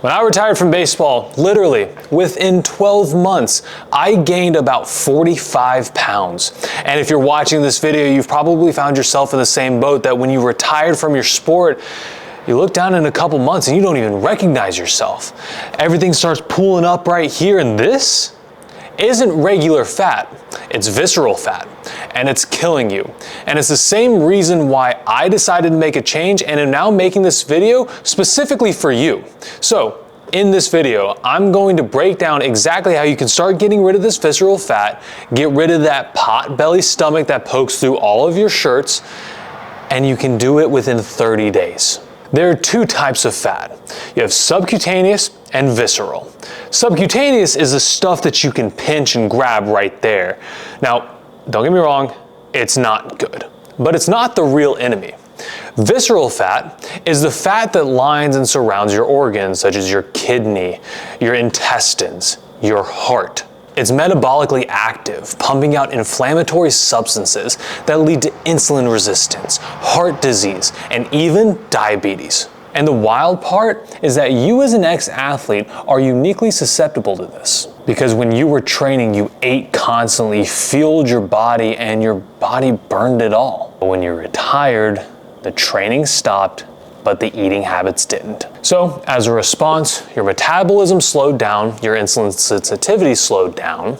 When I retired from baseball, literally within 12 months, I gained about 45 pounds. And if you're watching this video, you've probably found yourself in the same boat that when you retired from your sport, you look down in a couple months and you don't even recognize yourself. Everything starts pulling up right here, and this isn't regular fat, it's visceral fat, and it's killing you. And it's the same reason why I decided to make a change and am now making this video specifically for you. So in this video, I'm going to break down exactly how you can start getting rid of this visceral fat, get rid of that pot belly stomach that pokes through all of your shirts, and you can do it within 30 days. There are two types of fat. You have subcutaneous and visceral. Subcutaneous is the stuff that you can pinch and grab right there. Now, don't get me wrong, it's not good, but it's not the real enemy. Visceral fat is the fat that lines and surrounds your organs, such as your kidney, your intestines, your heart. It's metabolically active, pumping out inflammatory substances that lead to insulin resistance, heart disease, and even diabetes. And the wild part is that you as an ex-athlete are uniquely susceptible to this. Because when you were training, you ate constantly, fueled your body, and your body burned it all. But when you retired, the training stopped, but the eating habits didn't. So as a response, your metabolism slowed down, your insulin sensitivity slowed down,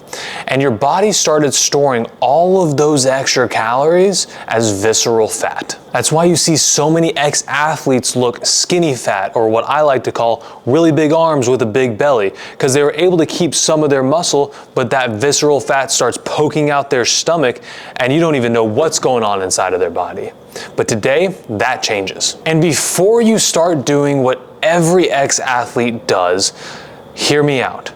and your body started storing all of those extra calories as visceral fat. That's why you see so many ex-athletes look skinny fat, or what I like to call really big arms with a big belly, because they were able to keep some of their muscle, but that visceral fat starts poking out their stomach, and you don't even know what's going on inside of their body. But today, that changes. And before you start doing what every ex-athlete does, hear me out.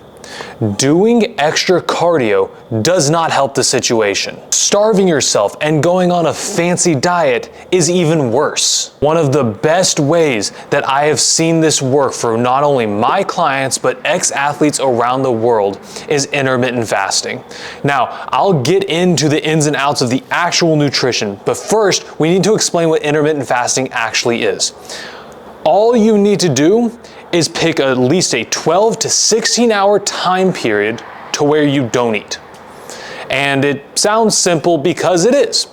Doing extra cardio does not help the situation. Starving yourself and going on a fancy diet is even worse. One of the best ways that I have seen this work for not only my clients, but ex-athletes around the world is intermittent fasting. Now, I'll get into the ins and outs of the actual nutrition, but first, we need to explain what intermittent fasting actually is. All you need to do is pick at least a 12 to 16 hour time period to where you don't eat. And it sounds simple because it is.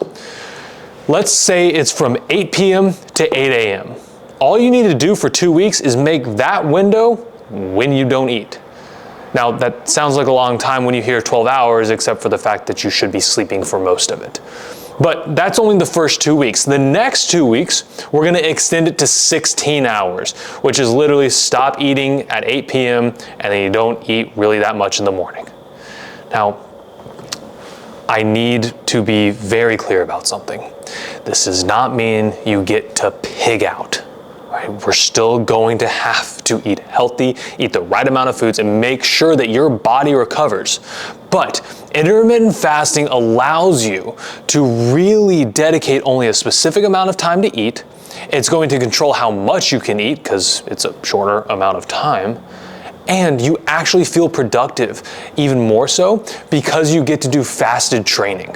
Let's say it's from 8 p.m. to 8 a.m. All you need to do for 2 weeks is make that window when you don't eat. Now, that sounds like a long time when you hear 12 hours, except for the fact that you should be sleeping for most of it. But that's only the first 2 weeks. The next 2 weeks, we're gonna extend it to 16 hours, which is literally stop eating at 8 p.m. and then you don't eat really that much in the morning. Now, I need to be very clear about something. This does not mean you get to pig out. Right? We're still going to have to eat healthy, eat the right amount of foods, and make sure that your body recovers. But intermittent fasting allows you to really dedicate only a specific amount of time to eat. It's going to control how much you can eat because it's a shorter amount of time. And you actually feel productive, even more so because you get to do fasted training.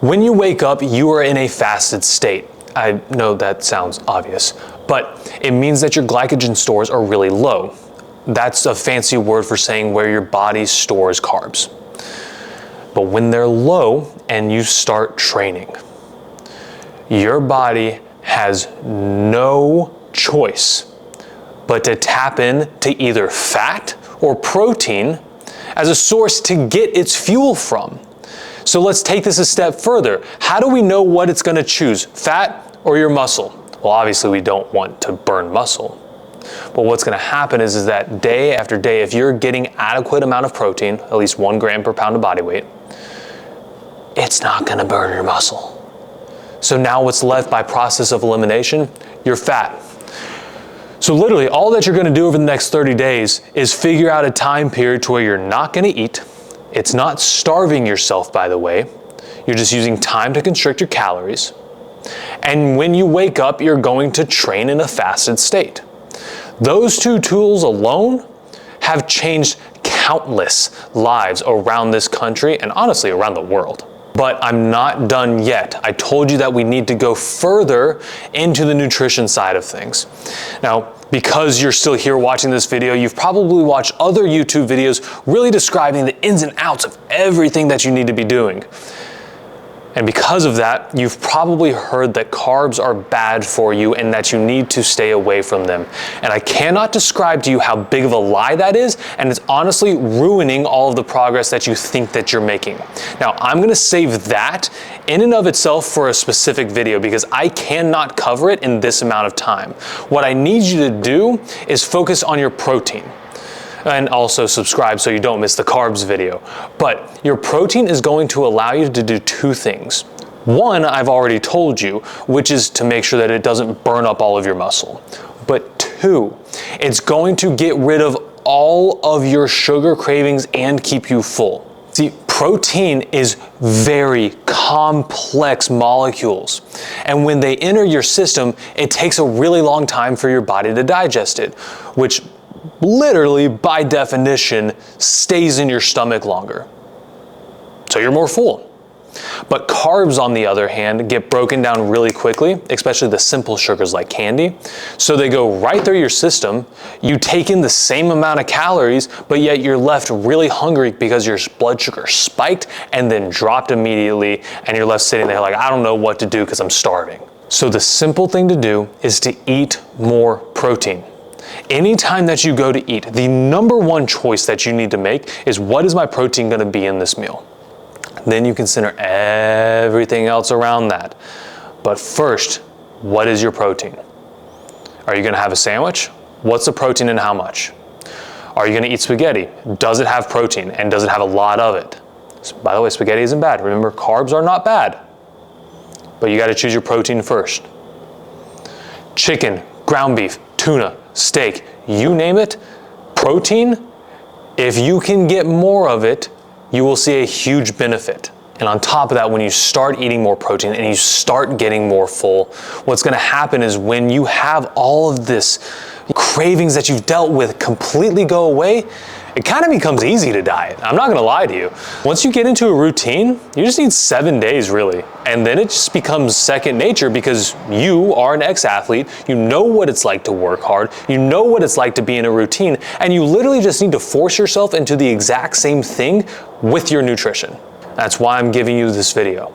When you wake up, you are in a fasted state. I know that sounds obvious, but it means that your glycogen stores are really low. That's a fancy word for saying where your body stores carbs. But when they're low and you start training, your body has no choice but to tap in to either fat or protein as a source to get its fuel from. So let's take this a step further. How do we know what it's going to choose, fat or your muscle? Well, obviously we don't want to burn muscle. But what's going to happen is that day after day, if you're getting adequate amount of protein, at least 1 gram per pound of body weight, it's not going to burn your muscle. So now what's left by process of elimination? Your fat. So literally all that you're going to do over the next 30 days is figure out a time period to where you're not going to eat. It's not starving yourself, by the way. You're just using time to constrict your calories. And when you wake up, you're going to train in a fasted state. Those two tools alone have changed countless lives around this country and honestly around the world. But I'm not done yet. I told you that we need to go further into the nutrition side of things. Now, because you're still here watching this video, you've probably watched other YouTube videos really describing the ins and outs of everything that you need to be doing. And because of that, you've probably heard that carbs are bad for you and that you need to stay away from them. And I cannot describe to you how big of a lie that is, and it's honestly ruining all of the progress that you think that you're making. Now, I'm gonna save that in and of itself for a specific video because I cannot cover it in this amount of time. What I need you to do is focus on your protein. And also subscribe so you don't miss the carbs video. But your protein is going to allow you to do two things. One, I've already told you, which is to make sure that it doesn't burn up all of your muscle. But two, it's going to get rid of all of your sugar cravings and keep you full. See, protein is very complex molecules. And when they enter your system, it takes a really long time for your body to digest it, which literally, by definition, stays in your stomach longer. So you're more full. But carbs, on the other hand, get broken down really quickly, especially the simple sugars like candy. So they go right through your system. You take in the same amount of calories, but yet you're left really hungry because your blood sugar spiked and then dropped immediately, and you're left sitting there like, I don't know what to do because I'm starving. So the simple thing to do is to eat more protein. Anytime that you go to eat, the number one choice that you need to make is, what is my protein going to be in this meal? Then you consider everything else around that. But first, what is your protein? Are you going to have a sandwich? What's the protein and how much? Are you going to eat spaghetti? Does it have protein and does it have a lot of it? So, by the way, spaghetti isn't bad. Remember, carbs are not bad. But you got to choose your protein first. Chicken, ground beef, tuna, steak, you name it, protein, if you can get more of it, you will see a huge benefit. And on top of that, when you start eating more protein and you start getting more full, what's gonna happen is when you have all of this cravings that you've dealt with completely go away, it kind of becomes easy to diet. I'm not gonna lie to you. Once you get into a routine, you just need 7 days really. And then it just becomes second nature because you are an ex-athlete, you know what it's like to work hard, you know what it's like to be in a routine, and you literally just need to force yourself into the exact same thing with your nutrition. That's why I'm giving you this video.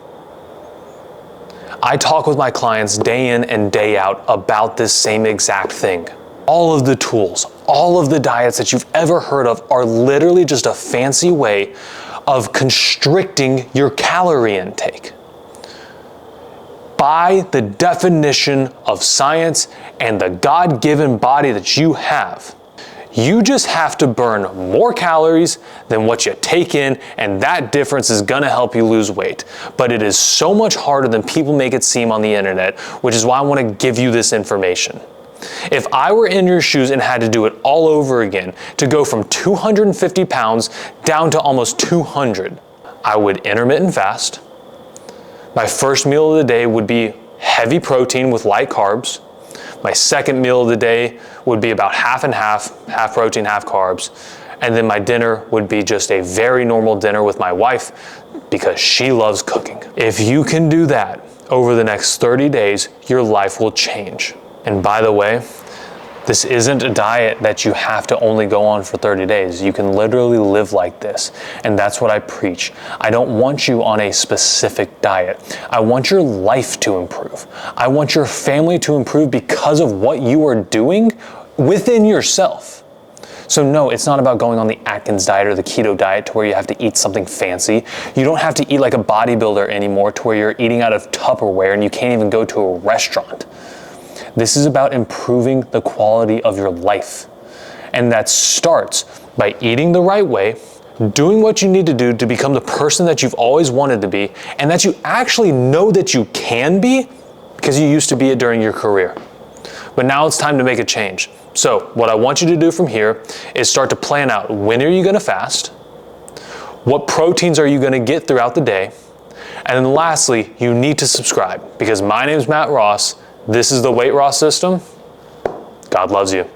I talk with my clients day in and day out about this same exact thing. All of the tools, all of the diets that you've ever heard of are literally just a fancy way of constricting your calorie intake. By the definition of science and the God-given body that you have, you just have to burn more calories than what you take in, and that difference is gonna help you lose weight. But it is so much harder than people make it seem on the internet, which is why I wanna give you this information. If I were in your shoes and had to do it all over again, to go from 250 pounds down to almost 200, I would intermittent fast. My first meal of the day would be heavy protein with light carbs. My second meal of the day would be about half and half protein, half carbs. And then my dinner would be just a very normal dinner with my wife because she loves cooking. If you can do that over the next 30 days, your life will change. And by the way, this isn't a diet that you have to only go on for 30 days. You can literally live like this. And that's what I preach. I don't want you on a specific diet. I want your life to improve. I want your family to improve because of what you are doing within yourself. So no, it's not about going on the Atkins diet or the keto diet to where you have to eat something fancy. You don't have to eat like a bodybuilder anymore to where you're eating out of Tupperware and you can't even go to a restaurant. This is about improving the quality of your life. And that starts by eating the right way, doing what you need to do to become the person that you've always wanted to be, and that you actually know that you can be because you used to be it during your career. But now it's time to make a change. So what I want you to do from here is start to plan out, when are you gonna fast? What proteins are you gonna get throughout the day? And then lastly, you need to subscribe because my name is Matt Ross. This is the Weight Ross System. God loves you.